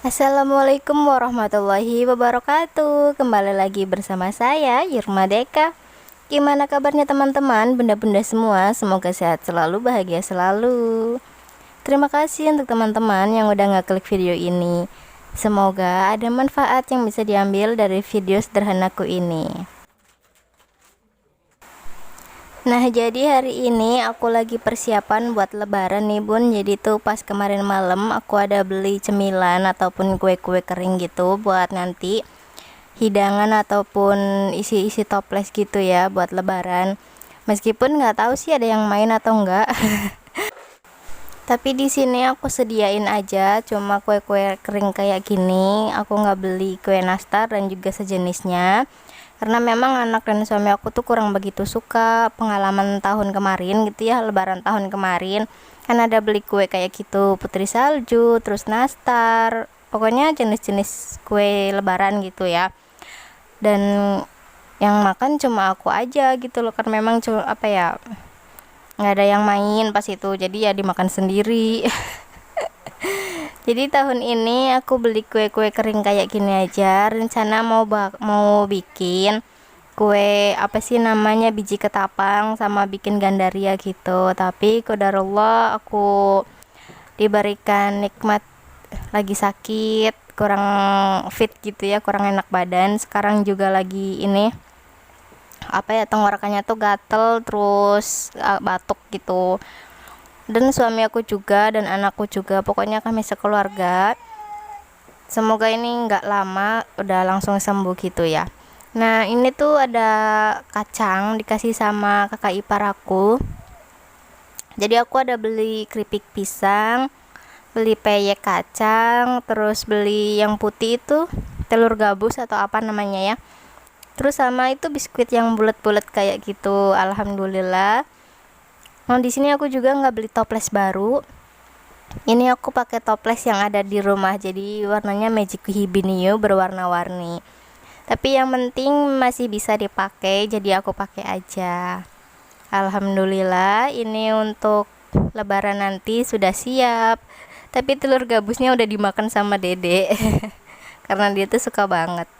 Assalamualaikum warahmatullahi wabarakatuh. Kembali lagi bersama saya Yurma Deka. Gimana kabarnya teman-teman, bunda-bunda semua? Semoga sehat selalu, bahagia selalu. Terima kasih untuk teman-teman yang udah ngeklik video ini. Semoga ada manfaat yang bisa diambil dari video sederhanaku ini. Nah, jadi hari ini aku lagi persiapan buat lebaran nih bun. Jadi tuh pas kemarin malam aku ada beli cemilan ataupun kue-kue kering gitu buat nanti hidangan ataupun isi-isi toples gitu ya buat lebaran. Meskipun nggak tahu sih ada yang main atau enggak. Tapi di sini aku sediain aja cuma kue-kue kering kayak gini. Aku nggak beli kue nastar dan juga sejenisnya. Karena memang anak dan suami aku tuh kurang begitu suka. Pengalaman tahun kemarin gitu ya, lebaran tahun kemarin kan ada beli kue kayak gitu, putri salju, terus nastar, pokoknya jenis-jenis kue lebaran gitu ya. Dan yang makan cuma aku aja gitu loh, kan memang cuma apa ya, nggak ada yang main pas itu, jadi ya dimakan sendiri. Jadi tahun ini aku beli kue-kue kering kayak gini aja. Rencana mau bikin kue apa sih namanya, biji ketapang sama bikin gandaria gitu. Tapi qadarullah aku diberikan nikmat lagi sakit, kurang fit gitu ya, kurang enak badan. Sekarang juga lagi ini apa ya, tenggorokannya tuh gatel terus batuk gitu. Dan suami aku juga dan anakku juga, pokoknya kami sekeluarga. Semoga ini nggak lama udah langsung sembuh gitu ya. Nah, ini tuh ada kacang dikasih sama kakak ipar aku. Jadi aku ada beli keripik pisang, beli peyek kacang, terus beli yang putih itu telur gabus atau apa namanya ya. Terus sama itu biskuit yang bulat-bulat kayak gitu. Alhamdulillah. Nah, di sini aku juga nggak beli toples baru. Ini aku pakai toples yang ada di rumah. Jadi warnanya Magic Hibinio berwarna-warni. Tapi yang penting masih bisa dipakai, jadi aku pakai aja. Alhamdulillah, ini untuk lebaran nanti sudah siap. Tapi telur gabusnya udah dimakan sama Dede. Karena dia tuh suka banget.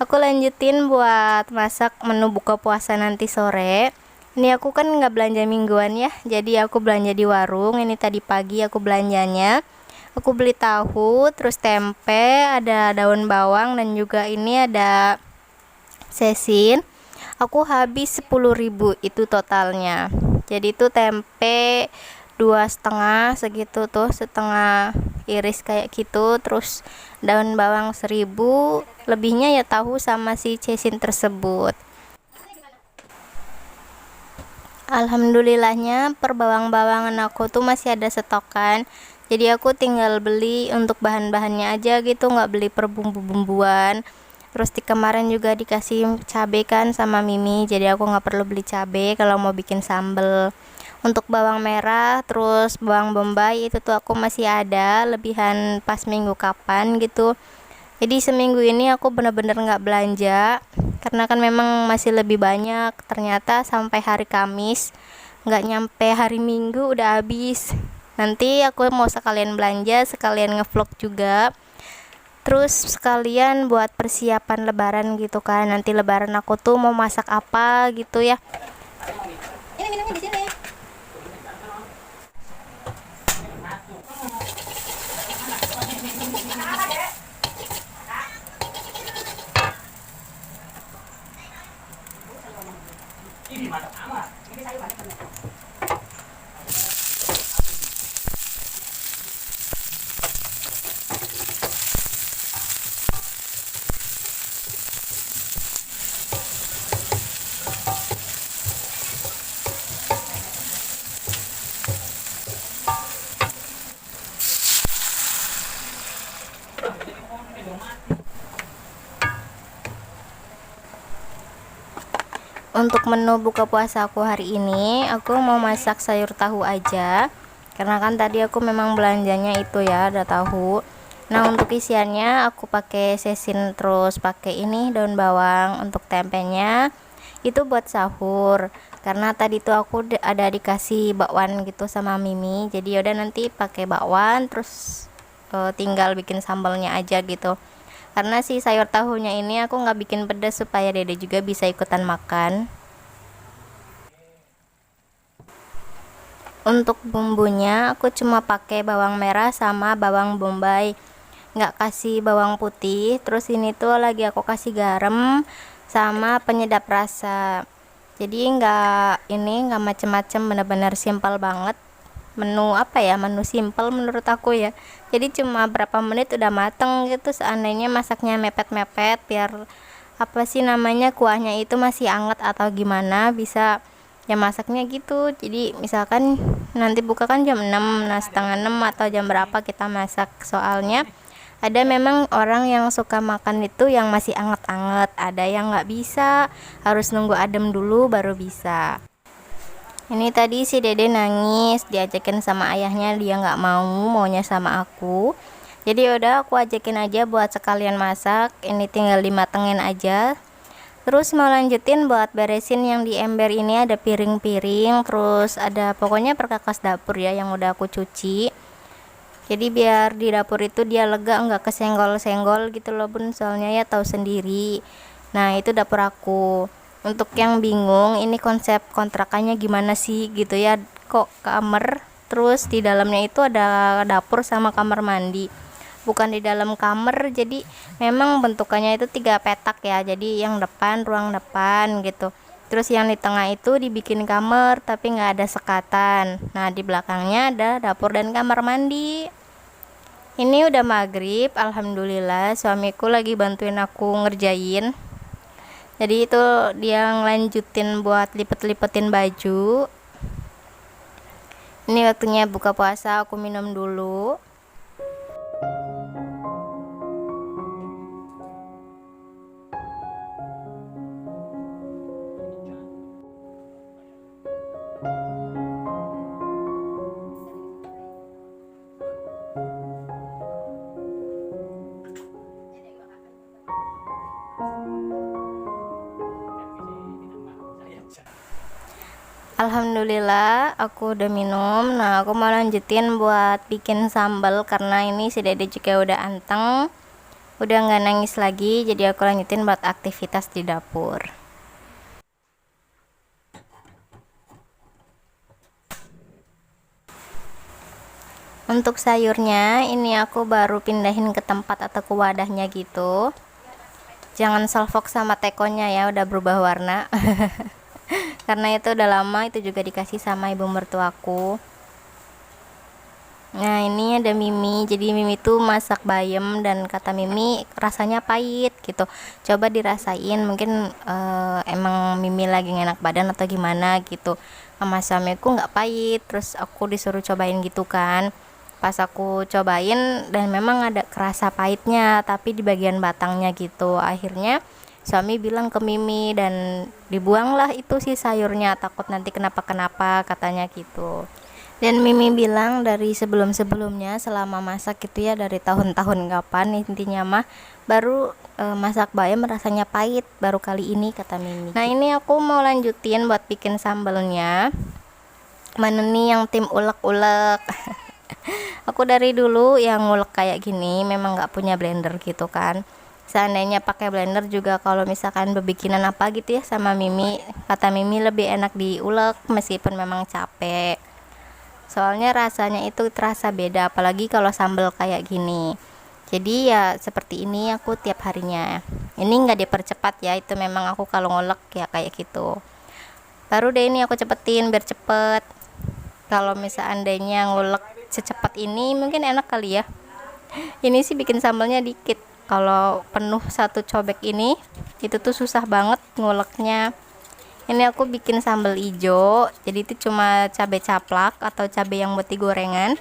Aku lanjutin buat masak menu buka puasa nanti sore. Ini aku kan nggak belanja mingguan ya, jadi aku belanja di warung. Ini tadi pagi aku belanjanya. Aku beli tahu, terus tempe, ada daun bawang, dan juga ini ada sesin. Aku habis 10.000 itu totalnya. Jadi itu tempe 2,5 segitu tuh, setengah iris kayak gitu. Terus daun bawang 1.000, lebihnya ya tahu sama si sesin tersebut. Alhamdulillahnya per bawang-bawangan aku tuh masih ada stokan. Jadi aku tinggal beli untuk bahan-bahannya aja gitu, nggak beli per bumbu-bumbuan. Terus di kemarin juga dikasih cabai kan sama Mimi, jadi aku nggak perlu beli cabai kalau mau bikin sambel. Untuk bawang merah terus bawang bombay itu tuh aku masih ada lebihan pas minggu kapan gitu. Jadi seminggu ini aku bener-bener nggak belanja karena kan memang masih lebih banyak. Ternyata sampai hari Kamis, nggak nyampe hari Minggu udah habis. Nanti aku mau sekalian belanja, sekalian ngevlog juga, terus sekalian buat persiapan lebaran gitu kan. Nanti lebaran aku tuh mau masak apa gitu ya. Ini minumnya di sini. Untuk menu buka puasa aku hari ini, aku mau masak sayur tahu aja. Karena kan tadi aku memang belanjanya itu ya, ada tahu. Nah, untuk isiannya aku pakai sesin, terus pakai ini daun bawang. Untuk tempenya itu buat sahur. Karena tadi tuh aku ada dikasih bakwan gitu sama Mimi. Jadi yaudah nanti pakai bakwan, terus tinggal bikin sambalnya aja gitu. Karena si sayur tahunya ini aku nggak bikin pedas supaya dede juga bisa ikutan makan. Untuk bumbunya aku cuma pakai bawang merah sama bawang bombay, nggak kasih bawang putih. Terus ini tuh lagi aku kasih garam sama penyedap rasa. Jadi nggak macem-macem, bener-bener simpel banget. Menu apa ya, menu simpel menurut aku ya. Jadi cuma berapa menit udah mateng gitu. Seandainya masaknya mepet-mepet biar apa sih namanya, kuahnya itu masih anget atau gimana, bisa ya masaknya gitu. Jadi misalkan nanti buka kan jam 6, nah setengah 6 atau jam berapa kita masak. Soalnya ada memang orang yang suka makan itu yang masih anget-anget, ada yang nggak bisa, harus nunggu adem dulu baru bisa. Ini tadi si dede nangis, diajakin sama ayahnya, dia nggak mau, maunya sama aku. Jadi yaudah aku ajakin aja buat sekalian masak. Ini tinggal dimatengin aja. Terus mau lanjutin buat beresin yang di ember ini, ada piring-piring, terus ada pokoknya perkakas dapur ya yang udah aku cuci. Jadi biar di dapur itu dia lega, nggak kesenggol-senggol gitu loh bun, soalnya ya tahu sendiri. Nah itu dapur aku. Untuk yang bingung ini konsep kontrakannya gimana sih gitu ya, kok kamar terus di dalamnya itu ada dapur sama kamar mandi, bukan di dalam kamar. Jadi memang bentukannya itu 3 petak ya, jadi yang depan ruang depan gitu, terus yang di tengah itu dibikin kamar tapi nggak ada sekatan. Nah di belakangnya ada dapur dan kamar mandi. Ini udah maghrib, alhamdulillah suamiku lagi bantuin aku ngerjain. Jadi itu dia ngelanjutin buat lipet-lipetin baju. Ini waktunya buka puasa, aku minum dulu. Alhamdulillah aku udah minum. Nah aku mau lanjutin buat bikin sambal karena ini si dede juga udah anteng, udah nggak nangis lagi. Jadi aku lanjutin buat aktivitas di dapur. Untuk sayurnya ini aku baru pindahin ke tempat atau ke wadahnya gitu. Jangan salfok sama tekonya ya, udah berubah warna. Karena itu udah lama, itu juga dikasih sama ibu mertuaku. Nah ini ada Mimi, jadi Mimi tuh masak bayam dan kata Mimi rasanya pahit gitu. Coba dirasain, mungkin emang Mimi lagi enak badan atau gimana gitu. Sama suamiku nggak pahit, terus aku disuruh cobain gitu kan. Pas aku cobain dan memang ada kerasa pahitnya, tapi di bagian batangnya gitu. Akhirnya suami bilang ke Mimi dan dibuanglah itu si sayurnya, takut nanti kenapa-kenapa katanya gitu. Dan Mimi bilang dari sebelum-sebelumnya selama masak gitu ya, dari tahun-tahun kapan intinya mah baru masak bayam rasanya pahit baru kali ini kata Mimi. Nah ini aku mau lanjutin buat bikin sambalnya. Mana nih yang tim ulek-ulek. Aku dari dulu yang ngulek kayak gini memang nggak punya blender gitu kan. Seandainya pakai blender juga kalau misalkan bebikinan apa gitu ya sama Mimi, kata Mimi lebih enak diulek meskipun memang capek. Soalnya rasanya itu terasa beda apalagi kalau sambal kayak gini. Jadi ya seperti ini aku tiap harinya. Ini nggak dipercepat ya, itu memang aku kalau ngulek ya kayak gitu. Baru deh ini aku cepetin biar cepet. Kalau misalnya ngulek secepat ini mungkin enak kali ya. Ini sih bikin sambalnya dikit. Kalau penuh satu cobek ini itu tuh susah banget nguleknya. Ini aku bikin sambal ijo, jadi itu cuma cabai caplak atau cabai yang buat gorengan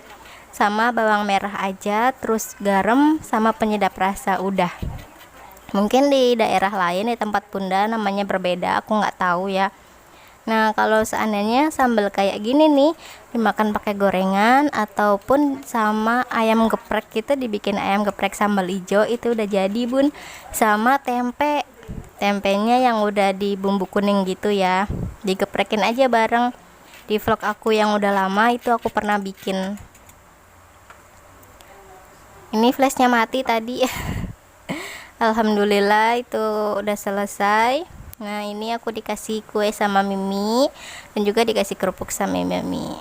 sama bawang merah aja, terus garam sama penyedap rasa, udah. Mungkin di daerah lain di tempat bunda namanya berbeda, aku nggak tahu ya. Nah kalau seandainya sambal kayak gini nih dimakan pakai gorengan ataupun sama ayam geprek gitu, dibikin ayam geprek sambal hijau itu udah jadi bun, sama tempenya yang udah di bumbu kuning gitu ya, digeprekin aja bareng. Di vlog aku yang udah lama itu aku pernah bikin. Ini flashnya mati tadi. Alhamdulillah itu udah selesai. Nah, ini aku dikasih kue sama Mimi dan juga dikasih kerupuk sama Mimi.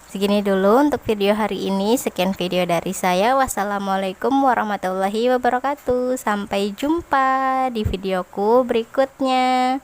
Segini dulu untuk video hari ini. Sekian video dari saya. Wassalamualaikum warahmatullahi wabarakatuh. Sampai jumpa di videoku berikutnya.